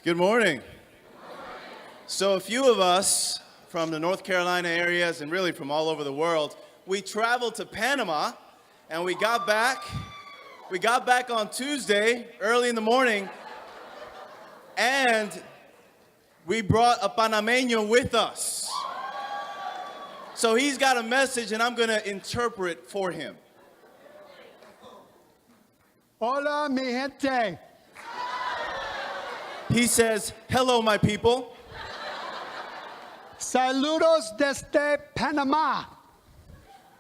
Good morning. So a few of us from the North Carolina areas and really from all over the world, we traveled to Panama and we got back on Tuesday early in the morning, and we brought a Panameño with us. So he's got a message and I'm going to interpret for him. Hola, mi gente. He says, hello, my people. Saludos desde Panama.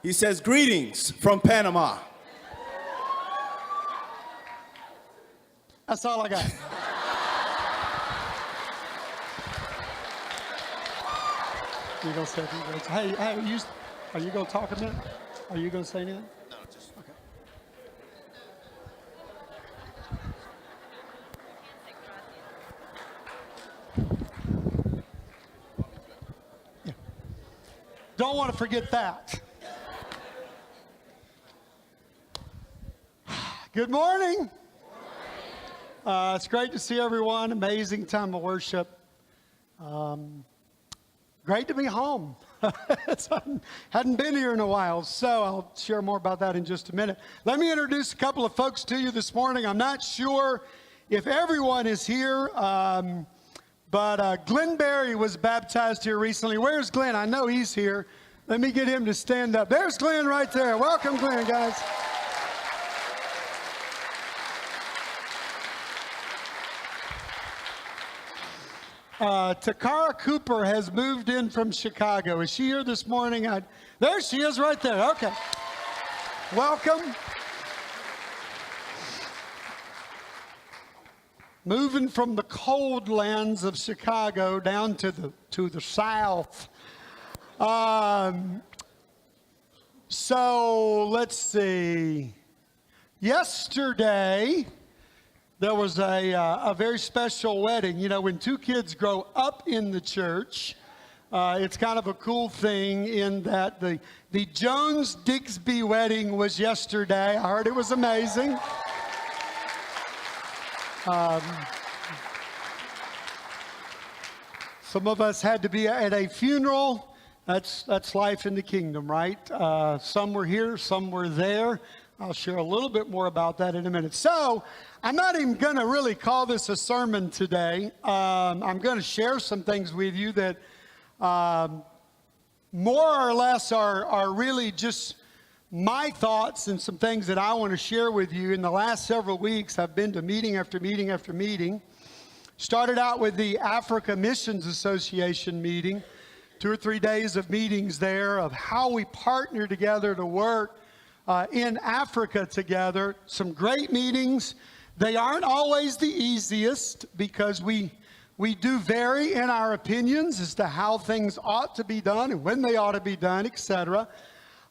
He says, greetings from Panama. That's all I got. You gonna say anything? Hey, are you gonna talk a minute? Are you gonna say anything? No, just okay. Yeah. Don't want to forget that. Good morning. It's great to see everyone. Amazing time of worship. Great to be home. Hadn't been here in a while, so I'll share more about that in just a minute. Let me introduce a couple of folks to you this morning. I'm not sure if everyone is here, but Glenn Berry was baptized here recently. Where's Glenn? I know he's here. Let me get him to stand up. There's Glenn right there. Welcome, Glenn, guys. Takara Cooper has moved in from Chicago. Is she here this morning? There she is right there. Okay. Welcome. Moving from the cold lands of Chicago down to the south. So let's see. Yesterday, there was a very special wedding. You know, when two kids grow up in the church, it's kind of a cool thing in that the Jones-Digsby wedding was yesterday. I heard it was amazing. Some of us had to be at a funeral. That's life in the kingdom, right? Some were here, some were there. I'll share a little bit more about that in a minute. So I'm not even going to really call this a sermon today. I'm going to share some things with you that more or less are really just my thoughts and some things that I want to share with you. In the last several weeks, I've been to meeting after meeting after meeting. Started out with the Africa Missions Association meeting, 2 or 3 days of meetings there of how we partner together to work in Africa together. Some great meetings. They aren't always the easiest because we do vary in our opinions as to how things ought to be done and when they ought to be done, etc.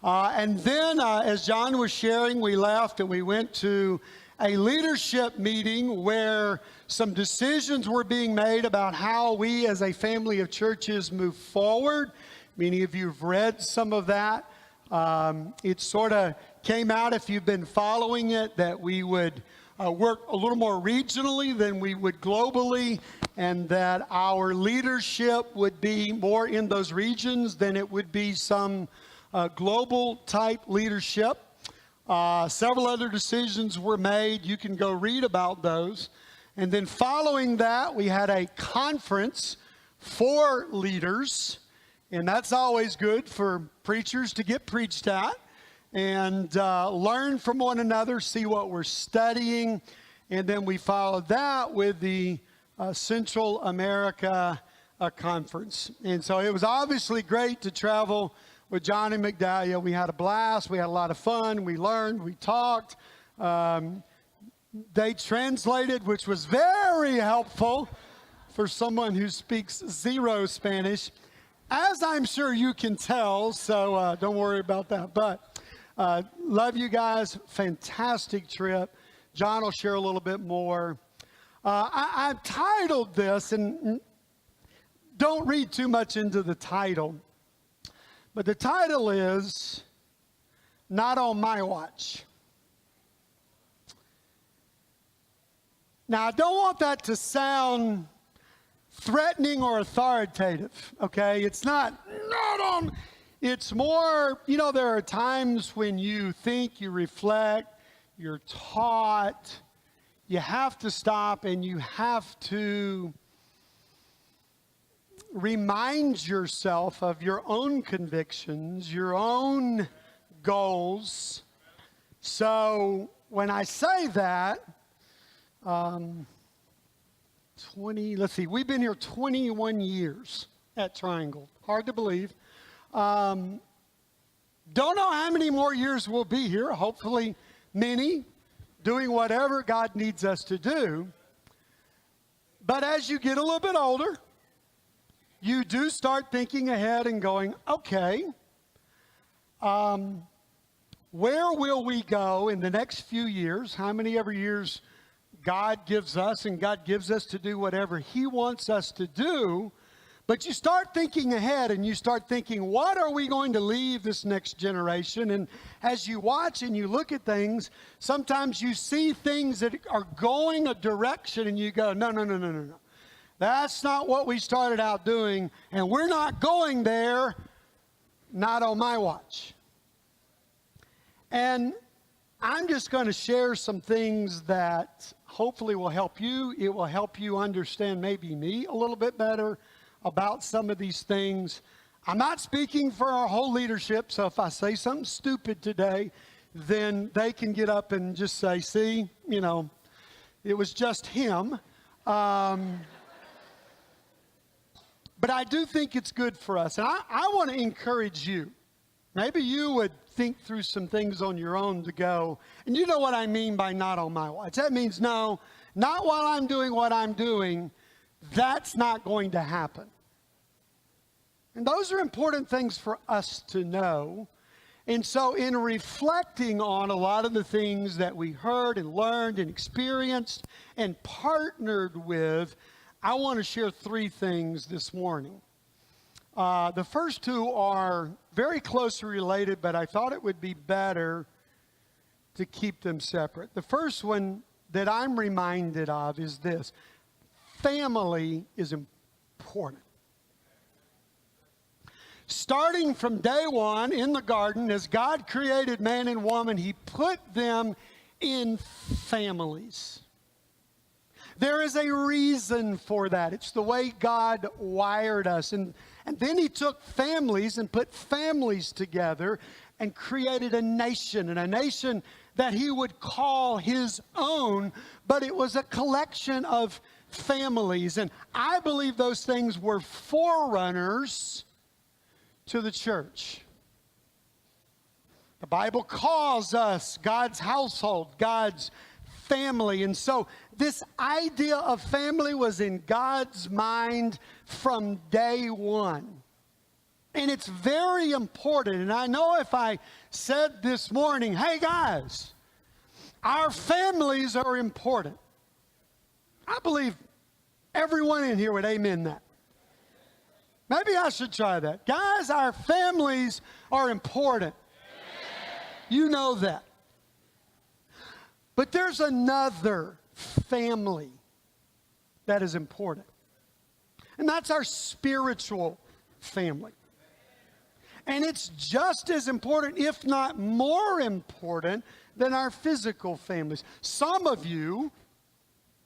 And then, as John was sharing, we left and we went to a leadership meeting where some decisions were being made about how we as a family of churches move forward. Many of you have read some of that. It sort of came out, if you've been following it, that we would work a little more regionally than we would globally, and that our leadership would be more in those regions than it would be some global type leadership. Several other decisions were made. You can go read about those. And then following that, we had a conference for leaders. And that's always good for preachers to get preached at and learn from one another, see what we're studying. And then we followed that with the Central America Conference. And so it was obviously great to travel with John and McDowell. We had a blast. We had a lot of fun. We learned. We talked. They translated, which was very helpful for someone who speaks zero Spanish, as I'm sure you can tell, so don't worry about that. But love you guys. Fantastic trip. John will share a little bit more. I've titled this, and don't read too much into the title, but the title is Not on My Watch. Now, I don't want that to sound threatening or authoritative, okay? It's not on. It's more, there are times when you think, you reflect, you're taught, you have to stop and you have to remind yourself of your own convictions, your own goals. So when I say that, we've been here 21 years at Triangle. Hard to believe. Don't know how many more years we'll be here. Hopefully many, doing whatever God needs us to do. But as you get a little bit older, you do start thinking ahead and going, okay, where will we go in the next few years? How many ever years God gives us, and God gives us to do whatever He wants us to do. But you start thinking ahead and you start thinking, what are we going to leave this next generation? And as you watch and you look at things, sometimes you see things that are going a direction and you go, no. That's not what we started out doing, and we're not going there, not on my watch. And I'm just going to share some things that hopefully will help you. It will help you understand maybe me a little bit better about some of these things. I'm not speaking for our whole leadership, so if I say something stupid today, then they can get up and just say, see, it was just him. But I do think it's good for us. And I want to encourage you. Maybe you would think through some things on your own to go, and you know what I mean by not on my watch. That means no, not while I'm doing what I'm doing. That's not going to happen. And those are important things for us to know. And so in reflecting on a lot of the things that we heard and learned and experienced and partnered with, I want to share three things this morning. The first two are very closely related, but I thought it would be better to keep them separate. The first one that I'm reminded of is this: family is important. Starting from day one in the garden, as God created man and woman, He put them in families. There is a reason for that. It's the way God wired us. And then He took families and put families together and created a nation, and a nation that He would call His own, but it was a collection of families. And I believe those things were forerunners to the church. The Bible calls us God's household, God's family. And so this idea of family was in God's mind from day one. And it's very important. And I know if I said this morning, hey guys, our families are important, I believe everyone in here would amen that. Maybe I should try that. Guys, our families are important. You know that. But there's another family that is important. And that's our spiritual family. And it's just as important, if not more important, than our physical families. Some of you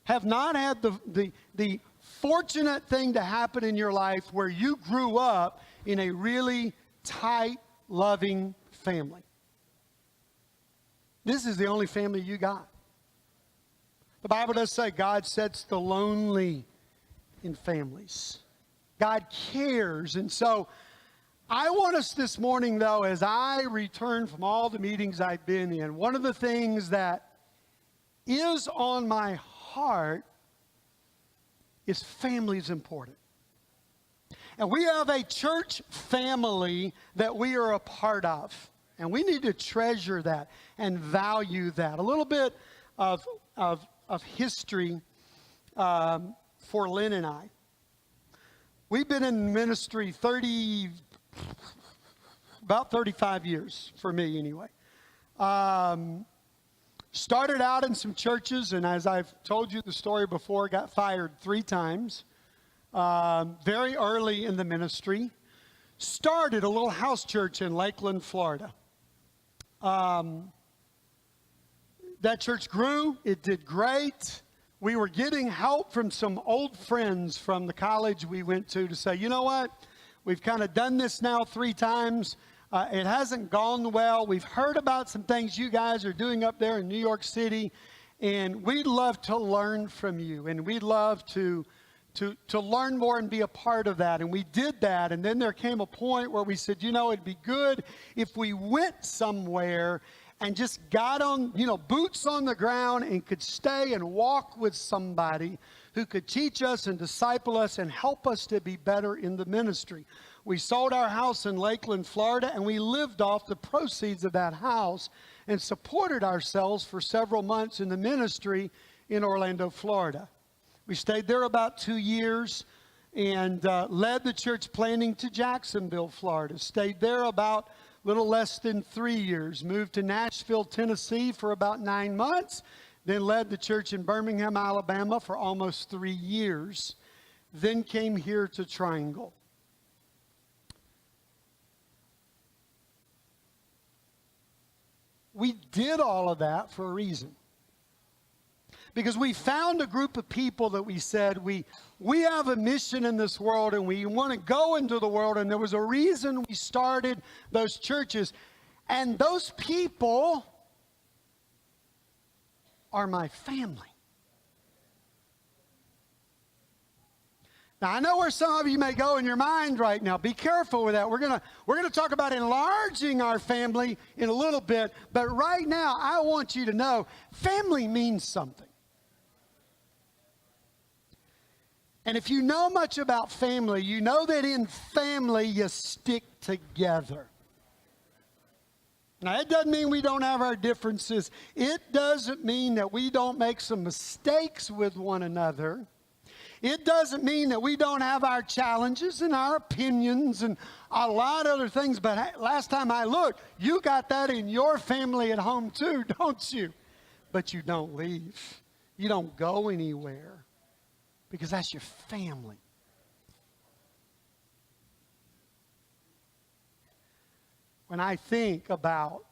have not had the fortunate thing to happen in your life where you grew up in a really tight, loving family. This is the only family you got. The Bible does say God sets the lonely in families. God cares. And so I want us this morning, though, as I return from all the meetings I've been in, one of the things that is on my heart is family is important. And we have a church family that we are a part of. And we need to treasure that and value that. A little bit of history for Lynn and I. We've been in ministry about 35 years, for me anyway. Started out in some churches, and as I've told you the story before, got fired 3 times. very early in the ministry, started a little house church in Lakeland, Florida. That church grew. It did great. We were getting help from some old friends from the college we went to say, you know what? We've kind of done this now 3 times. It hasn't gone well. We've heard about some things you guys are doing up there in New York City, and we'd love to learn from you, and we'd love to learn more and be a part of that. And we did that, and then there came a point where we said, you know, it'd be good if we went somewhere and just got on, boots on the ground and could stay and walk with somebody who could teach us and disciple us and help us to be better in the ministry. We sold our house in Lakeland, Florida, and we lived off the proceeds of that house and supported ourselves for several months in the ministry in Orlando, Florida. We stayed there about 2 years and led the church planting to Jacksonville, Florida. Stayed there about little less than 3 years. Moved to Nashville, Tennessee for about 9 months. Then led the church in Birmingham, Alabama for almost 3 years. Then came here to Triangle. We did all of that for a reason. Because we found a group of people that we said, we have a mission in this world and we want to go into the world. And there was a reason we started those churches. And those people are my family. Now, I know where some of you may go in your mind right now. Be careful with that. We're gonna talk about enlarging our family in a little bit. But right now, I want you to know family means something. And if you know much about family, you know that in family you stick together. Now, it doesn't mean we don't have our differences. It doesn't mean that we don't make some mistakes with one another. It doesn't mean that we don't have our challenges and our opinions and a lot of other things. But last time I looked, you got that in your family at home too, don't you? But you don't leave. You don't go anywhere because that's your family. When I think about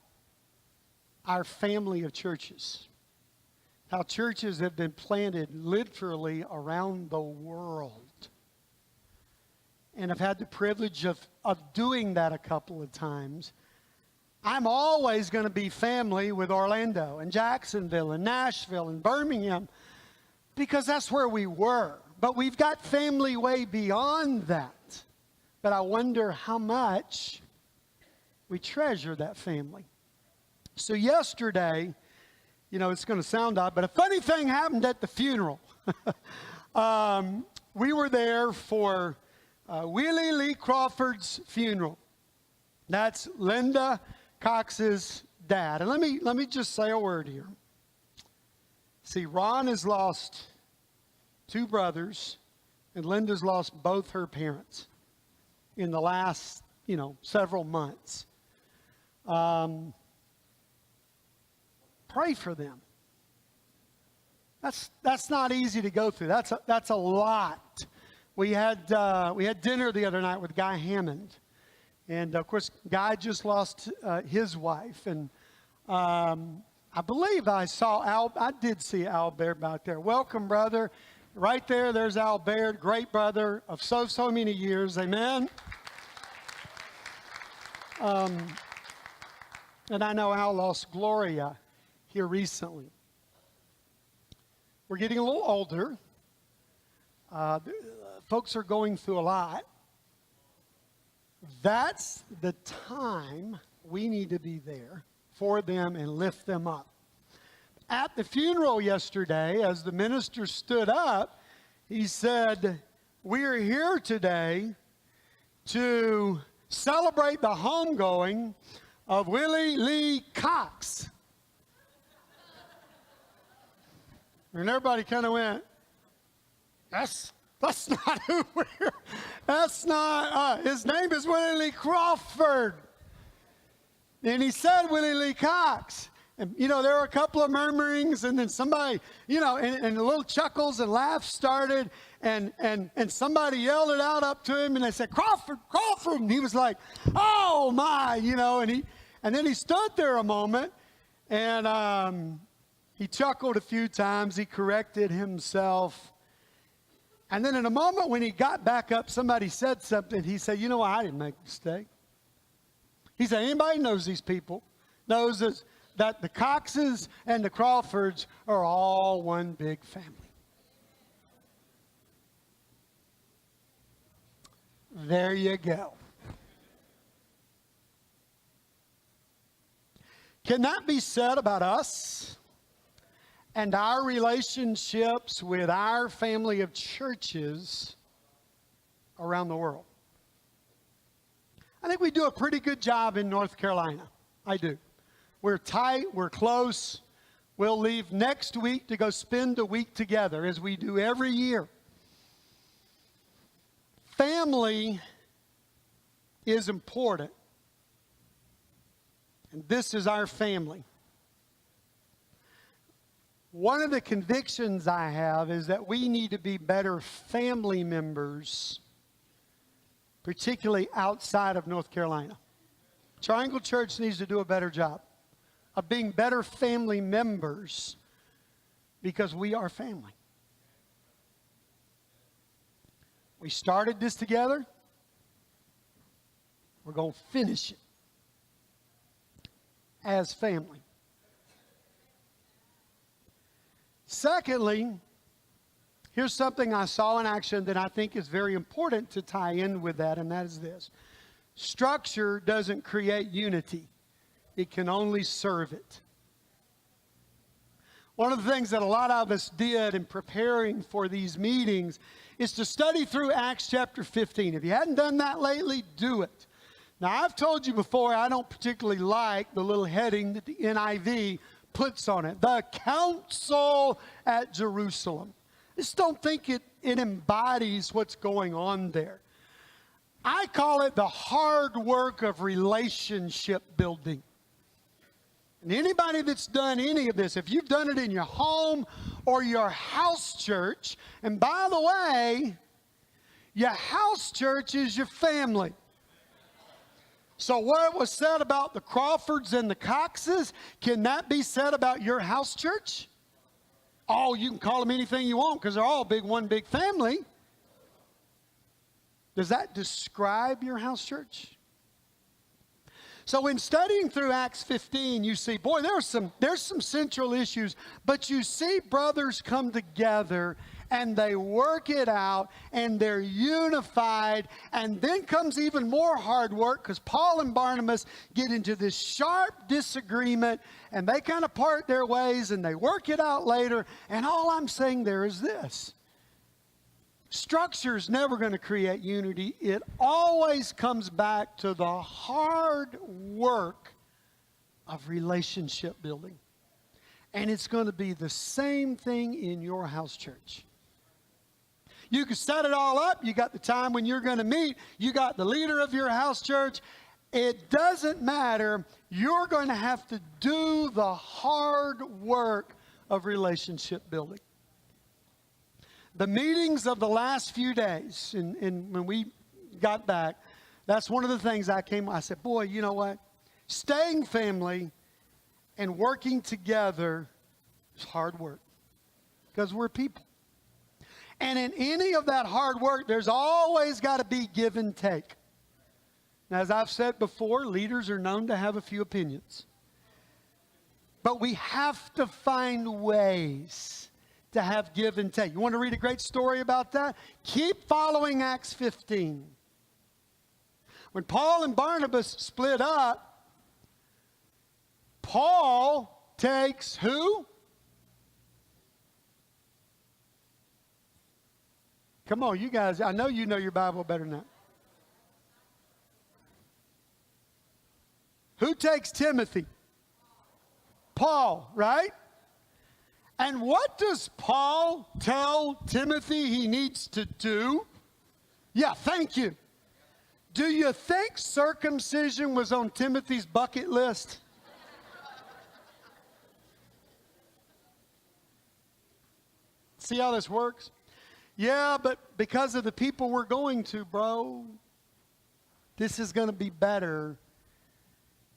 our family of churches, how churches have been planted literally around the world, and I've had the privilege of doing that a couple of times, I'm always going to be family with Orlando and Jacksonville and Nashville and Birmingham because that's where we were. But we've got family way beyond that. But I wonder how much we treasure that family. So yesterday, it's going to sound odd, but a funny thing happened at the funeral. We were there for Willie Lee Crawford's funeral. That's Linda Cox's dad. And let me just say a word here. See, Ron has lost 2 brothers, and Linda's lost both her parents in the last, several months. Pray for them. That's not easy to go through. That's a lot. We had dinner the other night with Guy Hammond, and of course Guy just lost his wife, and I believe I saw Al. I did see Al Baird back there. Welcome, brother. Right there, there's Al Baird, great brother of so many years. Amen. And I know Al lost Gloria here recently. We're getting a little older. Folks are going through a lot. That's the time we need to be there for them and lift them up. At the funeral yesterday, as the minister stood up, he said, "We're here today to celebrate the homegoing of Willie Lee Cox." And everybody kind of went, that's not who we're, that's not, his name is Willie Lee Crawford. And he said Willie Lee Cox. And, there were a couple of murmurings, and then somebody, and little chuckles and laughs started, and somebody yelled it out up to him, and they said, Crawford, Crawford, and he was like, oh my, and then he stood there a moment, and he chuckled a few times, he corrected himself, and then in a moment when he got back up, somebody said something, he said, I didn't make a mistake. He said, anybody knows these people, knows that the Coxes and the Crawfords are all one big family. There you go. Can that be said about us and our relationships with our family of churches around the world? I think we do a pretty good job in North Carolina. I do. We're tight, we're close. We'll leave next week to go spend a week together, as we do every year. Family is important. And this is our family. One of the convictions I have is that we need to be better family members, particularly outside of North Carolina. Triangle Church needs to do a better job of being better family members, because we are family. We started this together. We're going to finish it as family. Secondly, here's something I saw in action that I think is very important to tie in with that, and that is this. Structure doesn't create unity. It can only serve it. One of the things that a lot of us did in preparing for these meetings is to study through Acts chapter 15. If you hadn't done that lately, do it. Now, I've told you before, I don't particularly like the little heading that the NIV puts on it, the Council at Jerusalem. I just don't think it embodies what's going on there. I call it the hard work of relationship building. And anybody that's done any of this, if you've done it in your home or your house church, and by the way, your house church is your family. So what was said about the Crawfords and the Coxes, can that be said about your house church? Oh, you can call them anything you want because they're all one big family. Does that describe your house church? So in studying through Acts 15, you see, boy, there's some central issues, but you see brothers come together and they work it out and they're unified, and then comes even more hard work because Paul and Barnabas get into this sharp disagreement and they kind of part their ways and they work it out later. And all I'm saying there is this. Structure is never going to create unity. It always comes back to the hard work of relationship building. And it's going to be the same thing in your house church. You can set it all up. You got the time when you're going to meet. You got the leader of your house church. It doesn't matter. You're going to have to do the hard work of relationship building. The meetings of the last few days, and when we got back, that's one of the things I said, boy, you know what? Staying family and working together is hard work because we're people. And in any of that hard work, there's always got to be give and take. Now, as I've said before, leaders are known to have a few opinions. But we have to find ways to have give and take. You want to read a great story about that? Keep following Acts 15. When Paul and Barnabas split up, Paul takes who? Come on, you guys, I know you know your Bible better than that. Who takes Timothy? Paul, right? And what does Paul tell Timothy he needs to do? Yeah, thank you. Do you think circumcision was on Timothy's bucket list? See how this works? Yeah, but because of the people we're going to, bro, this is going to be better.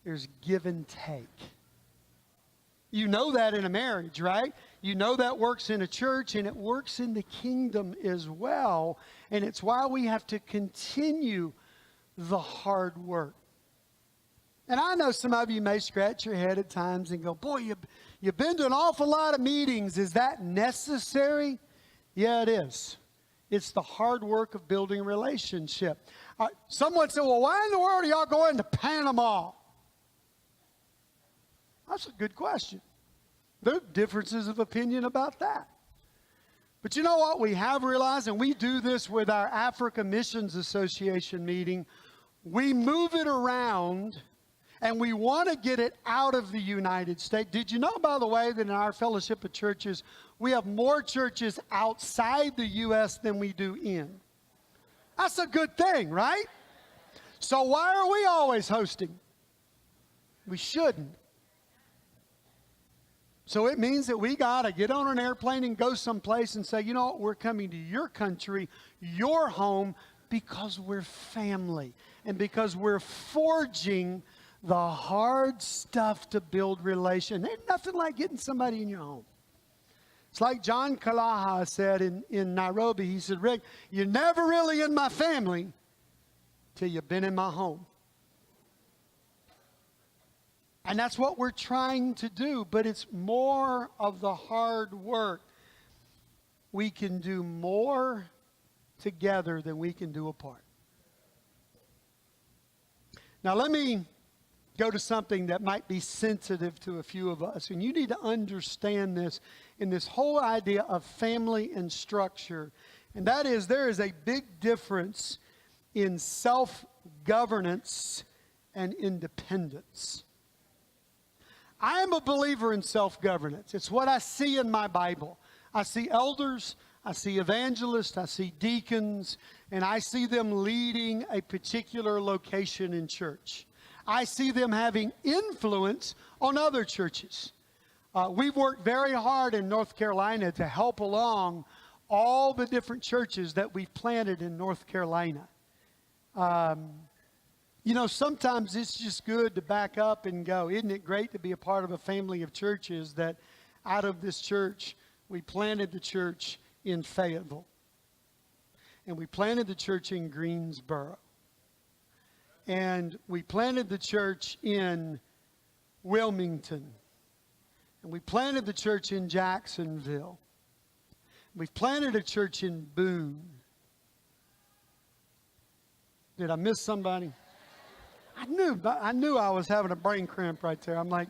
There's give and take. You know that in a marriage, right? You know that works in a church, and it works in the kingdom as well. And it's why we have to continue the hard work. And I know some of you may scratch your head at times and go, boy, you've been to an awful lot of meetings. Is that necessary? Yeah, it is. It's the hard work of building a relationship. Someone said, well, why in the world are y'all going to Panama? That's a good question. There are differences of opinion about that. But you know what we have realized, and we do this with our Africa Missions Association meeting, we move it around and we want to get it out of the United States. Did you know, by the way, that in our fellowship of churches, we have more churches outside the U.S. than we do in? That's a good thing, right? So why are we always hosting? We shouldn't. So it means that we got to get on an airplane and go someplace and say, you know what, we're coming to your country, your home, because we're family and because we're forging the hard stuff to build relation. There's nothing like getting somebody in your home. It's like John Kalaha said in Nairobi. He said, Rick, you're never really in my family till you've been in my home. And that's what we're trying to do, but it's more of the hard work. We can do more together than we can do apart. Now let me go to something that might be sensitive to a few of us, and you need to understand this in this whole idea of family and structure, and that is there is a big difference in self-governance and independence. I am a believer in self-governance. It's what I see in my Bible. I see elders, I see evangelists, I see deacons, and I see them leading a particular location in church. I see them having influence on other churches. We've worked very hard in North Carolina to help along all the different churches that we've planted in North Carolina. You know, sometimes it's just good to back up and go, isn't it great to be a part of a family of churches that out of this church, we planted the church in Fayetteville. And we planted the church in Greensboro. And we planted the church in Wilmington. And we planted the church in Jacksonville. We've planted a church in Boone. Did I miss somebody? I knew I was having a brain cramp right there. I'm like,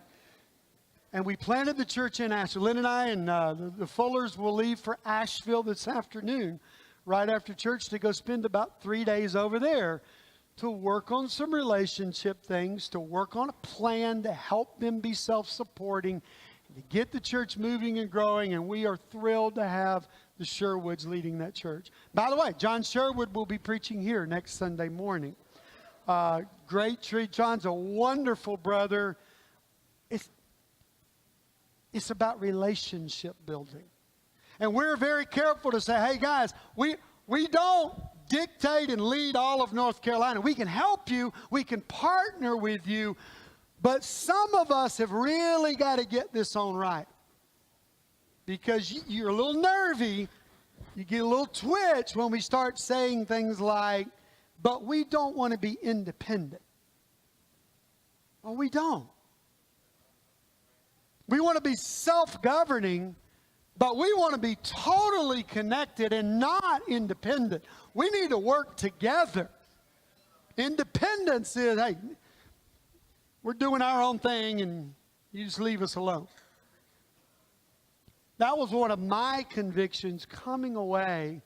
and we planted the church in Asheville. Lynn and I and the Fullers will leave for Asheville this afternoon, right after church, to go spend about 3 days over there to work on some relationship things, to work on a plan to help them be self-supporting, to get the church moving and growing, and we are thrilled to have the Sherwoods leading that church. By the way, John Sherwood will be preaching here next Sunday morning. Great treat. John's a wonderful brother. It's about relationship building. And we're very careful to say, hey guys, we don't dictate and lead all of North Carolina. We can help you. We can partner with you. But some of us have really got to get this on right. Because you're a little nervy. You get a little twitch when we start saying things like, but we don't want to be independent. Well, we don't. We want to be self-governing, but we want to be totally connected and not independent. We need to work together. Independence is, hey, we're doing our own thing and you just leave us alone. That was one of my convictions coming away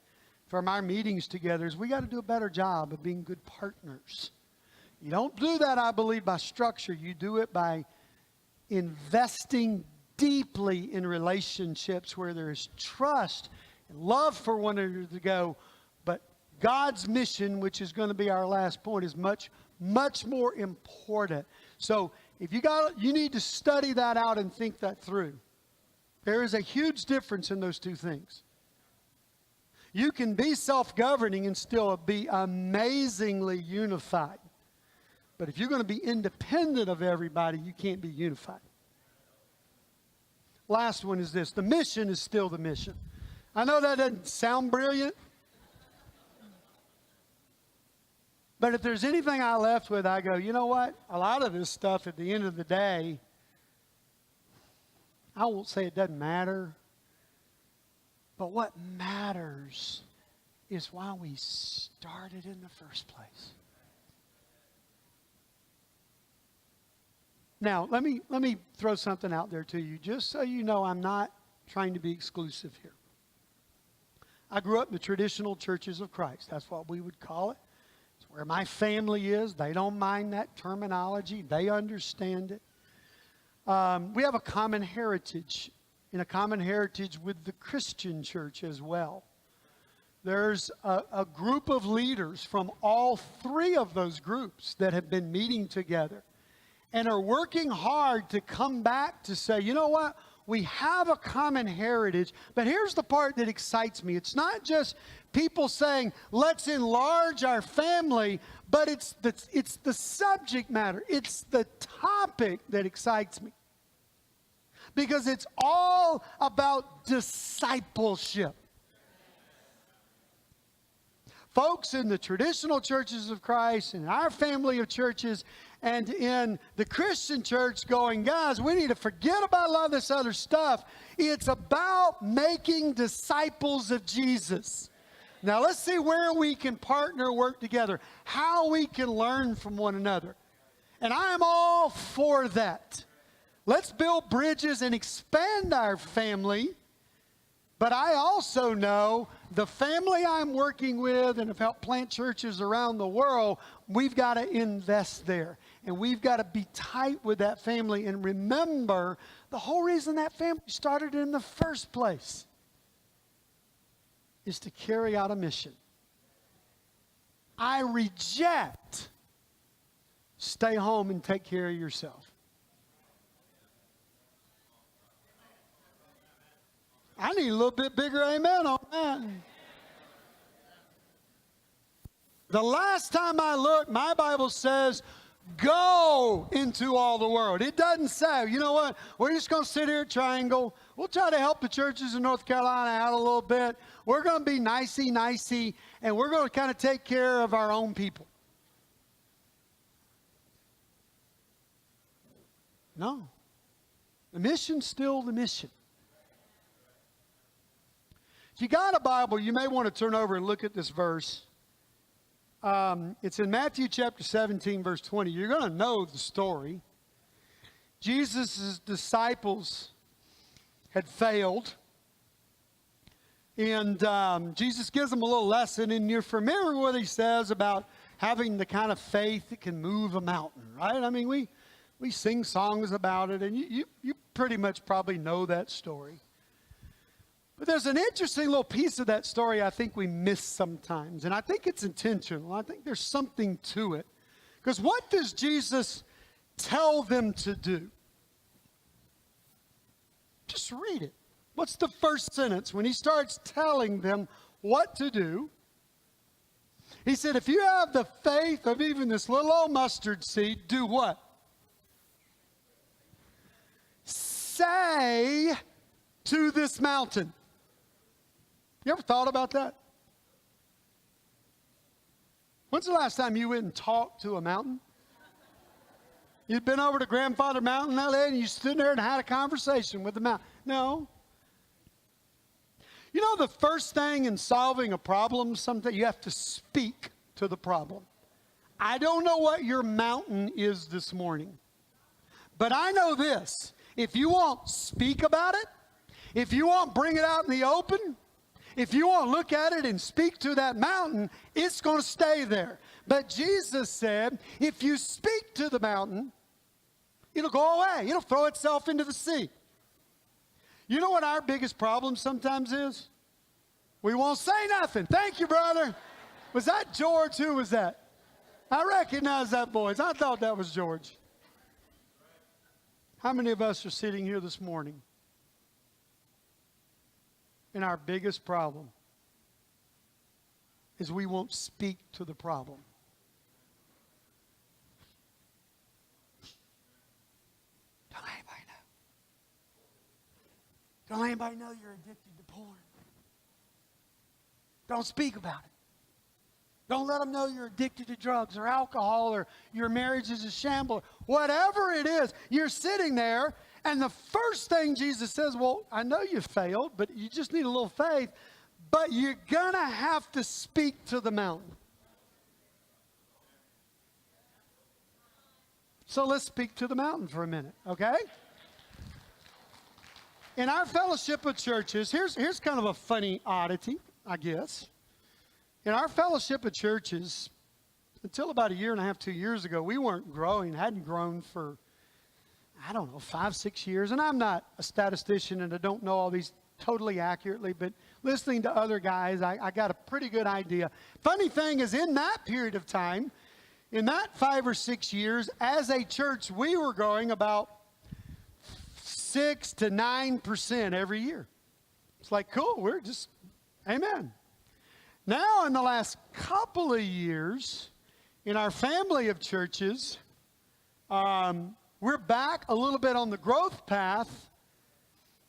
from our meetings together, is we got to do a better job of being good partners. You don't do that, I believe, by structure. You do it by investing deeply in relationships where there is trust and love for one another to go. But God's mission, which is going to be our last point, is much, much more important. So if you need to study that out and think that through. There is a huge difference in those two things. You can be self-governing and still be amazingly unified. But if you're going to be independent of everybody, you can't be unified. Last one is this. The mission is still the mission. I know that doesn't sound brilliant. But if there's anything I left with, I go, you know what? A lot of this stuff at the end of the day, I won't say it doesn't matter. But what matters is why we started in the first place. Now, let me throw something out there to you, just so you know I'm not trying to be exclusive here. I grew up in the traditional churches of Christ. That's what we would call it. It's where my family is. They don't mind that terminology. They understand it. We have a common heritage, and a common heritage with the Christian church as well. There's a group of leaders from all three of those groups that have been meeting together and are working hard to come back to say, you know what? We have a common heritage, but here's the part that excites me. It's not just people saying, let's enlarge our family, but it's the subject matter. It's the topic that excites me. Because it's all about discipleship. Folks in the traditional churches of Christ, in our family of churches, and in the Christian church going, guys, we need to forget about a lot of this other stuff. It's about making disciples of Jesus. Now let's see where we can partner, work together, how we can learn from one another. And I am all for that. Let's build bridges and expand our family. But I also know the family I'm working with and have helped plant churches around the world, we've got to invest there. And we've got to be tight with that family and remember the whole reason that family started in the first place is to carry out a mission. I reject stay home and take care of yourself. I need a little bit bigger amen on that. The last time I looked, my Bible says, go into all the world. It doesn't say, you know what, we're just going to sit here at Triangle. We'll try to help the churches in North Carolina out a little bit. We're going to be nicey, and we're going to kind of take care of our own people. No. The mission's still the mission. If you got a Bible, you may want to turn over and look at this verse. It's in Matthew chapter 17, verse 20. You're going to know the story. Jesus' disciples had failed. And Jesus gives them a little lesson. And you're familiar with what he says about having the kind of faith that can move a mountain, right? I mean, we sing songs about it. And you pretty much probably know that story. But there's an interesting little piece of that story I think we miss sometimes. And I think it's intentional. I think there's something to it. Because what does Jesus tell them to do? Just read it. What's the first sentence when he starts telling them what to do? He said, if you have the faith of even this little old mustard seed, do what? Say to this mountain. You ever thought about that? When's the last time you went and talked to a mountain? You'd been over to Grandfather Mountain that day and you stood there and had a conversation with the mountain. No. You know the first thing in solving a problem, sometimes you have to speak to the problem. I don't know what your mountain is this morning, but I know this. If you won't speak about it, if you won't bring it out in the open, if you won't look at it and speak to that mountain, it's going to stay there. But Jesus said, if you speak to the mountain, it'll go away. It'll throw itself into the sea. You know what our biggest problem sometimes is? We won't say nothing. Thank you, brother. Was that George? Who was that? I recognize that voice. I thought that was George. How many of us are sitting here this morning? And our biggest problem is we won't speak to the problem. Don't anybody know. Don't anybody know you're addicted to porn. Don't speak about it. Don't let them know you're addicted to drugs or alcohol or your marriage is a shambles. Whatever it is, you're sitting there, and the first thing Jesus says, well, I know you failed, but you just need a little faith, but you're going to have to speak to the mountain. So let's speak to the mountain for a minute, okay? In our fellowship of churches, here's kind of a funny oddity, I guess. In our fellowship of churches, until about 1.5 years, 2 years ago, we weren't growing, hadn't grown for, 5, 6 years. And I'm not a statistician and I don't know all these totally accurately, but listening to other guys, I got a pretty good idea. Funny thing is, in that period of time, in that 5 or 6 years, as a church, we were growing about 6 to 9% every year. It's like, cool, we're just, amen. Now, in the last couple of years, in our family of churches, we're back a little bit on the growth path,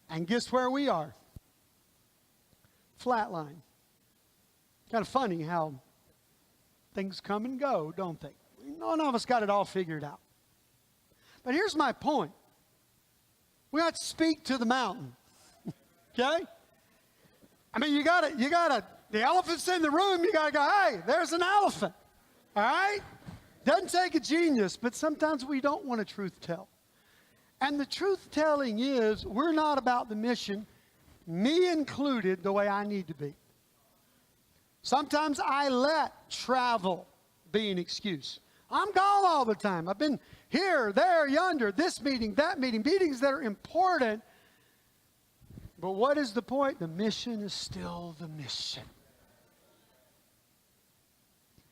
and guess where we are? Flatline. Kind of funny how things come and go, don't they? None of us got it all figured out. But here's my point. We got to speak to the mountain. Okay? I mean, you gotta, the elephant's in the room, you gotta go, hey, there's an elephant. All right? Doesn't take a genius, but sometimes we don't want to truth tell. And the truth telling is, we're not about the mission, me included, the way I need to be. Sometimes I let travel be an excuse. I'm gone all the time. I've been here, there, yonder, this meeting, that meeting, meetings that are important. But what is the point? The mission is still the mission.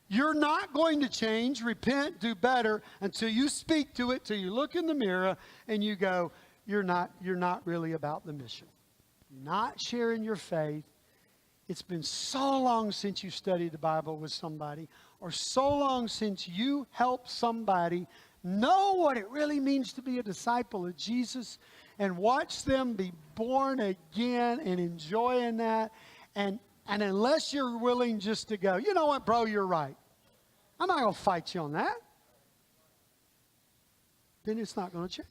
You're not going to change, repent, do better until you speak to it, till you look in the mirror and you go, you're not really about the mission. You're not sharing your faith. It's been so long since you studied the Bible with somebody, or so long since you helped somebody know what it really means to be a disciple of Jesus and watch them be born again and enjoying that. And unless you're willing just to go, you know what, bro, you're right. I'm not going to fight you on that. Then it's not going to change.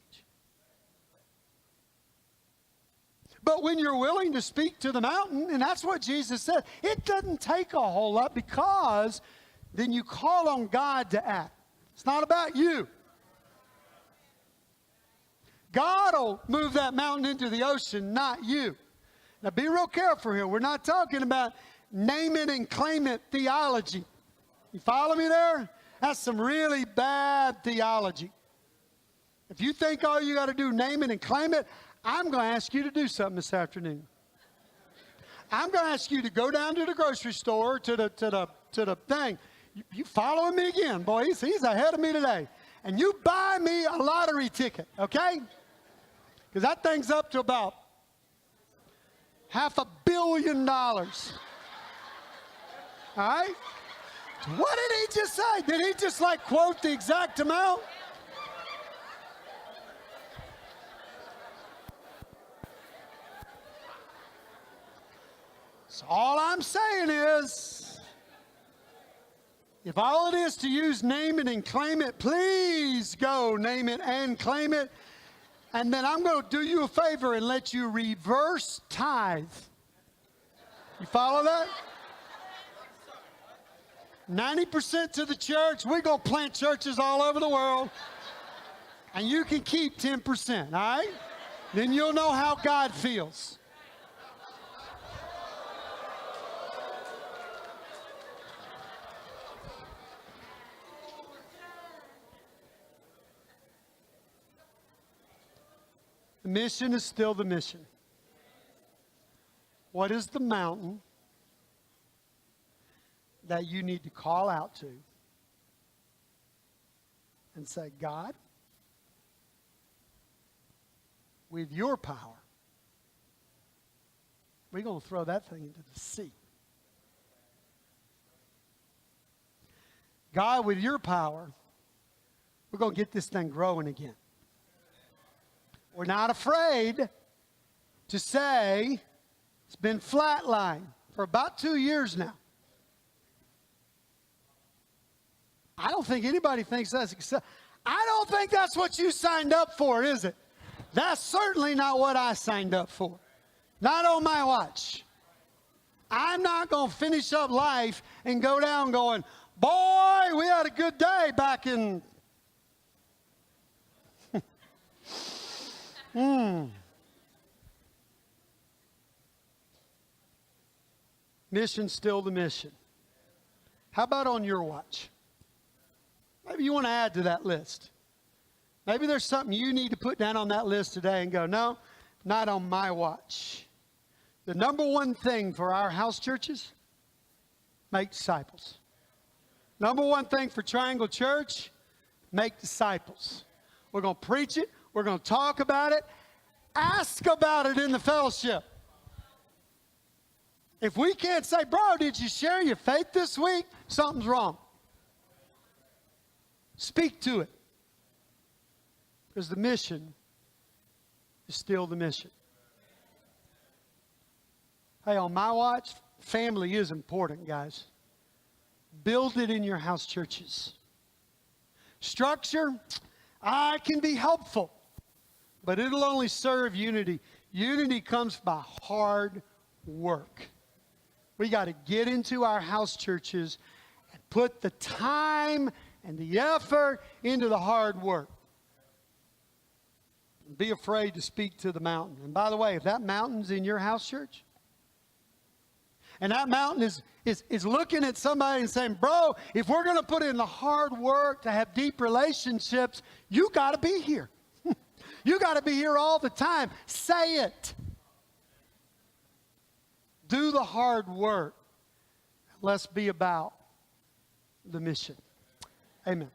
But when you're willing to speak to the mountain, and that's what Jesus said, it doesn't take a whole lot, because then you call on God to act. It's not about you. God will move that mountain into the ocean, not you. Now be real careful here. We're not talking about name it and claim it theology. You follow me there? That's some really bad theology. If you think all you got to do, name it and claim it, I'm going to ask you to do something this afternoon. I'm going to ask you to go down to the grocery store, to the thing. You following me again, boy. He's ahead of me today. And you buy me a lottery ticket, okay? Because that thing's up to about $500 million. All right? What did he just say? Did he just quote the exact amount? So all I'm saying is, if all it is to use name it and claim it, please go name it and claim it. And then I'm going to do you a favor and let you reverse tithe. You follow that? 90% to the church. We're going to plant churches all over the world. And you can keep 10%, all right? Then you'll know how God feels. The mission is still the mission. What is the mountain that you need to call out to and say, God, with your power, we're going to throw that thing into the sea. God, with your power, we're going to get this thing growing again. We're not afraid to say it's been flatlined for about 2 years now. I don't think anybody thinks that's I don't think that's what you signed up for, is it? That's certainly not what I signed up for. Not on my watch. I'm not going to finish up life and go down going, boy, we had a good day back in... Mission's still the mission. How about on your watch? Maybe you want to add to that list. Maybe there's something you need to put down on that list today and go, no, not on my watch. The number one thing for our house churches, make disciples. Number one thing for Triangle Church, make disciples. We're going to preach it. We're going to talk about it. Ask about it in the fellowship. If we can't say, bro, did you share your faith this week? Something's wrong. Speak to it. Because the mission is still the mission. Hey, on my watch, family is important, guys. Build it in your house churches. Structure, can be helpful, but it'll only serve unity. Unity comes by hard work. We got to get into our house churches and put the time and the effort into the hard work. Be afraid to speak to the mountain. And by the way, if that mountain's in your house church, and that mountain is looking at somebody and saying, bro, if we're going to put in the hard work to have deep relationships, you got to be here. You got to be here all the time. Say it. Do the hard work. Let's be about the mission. Amen.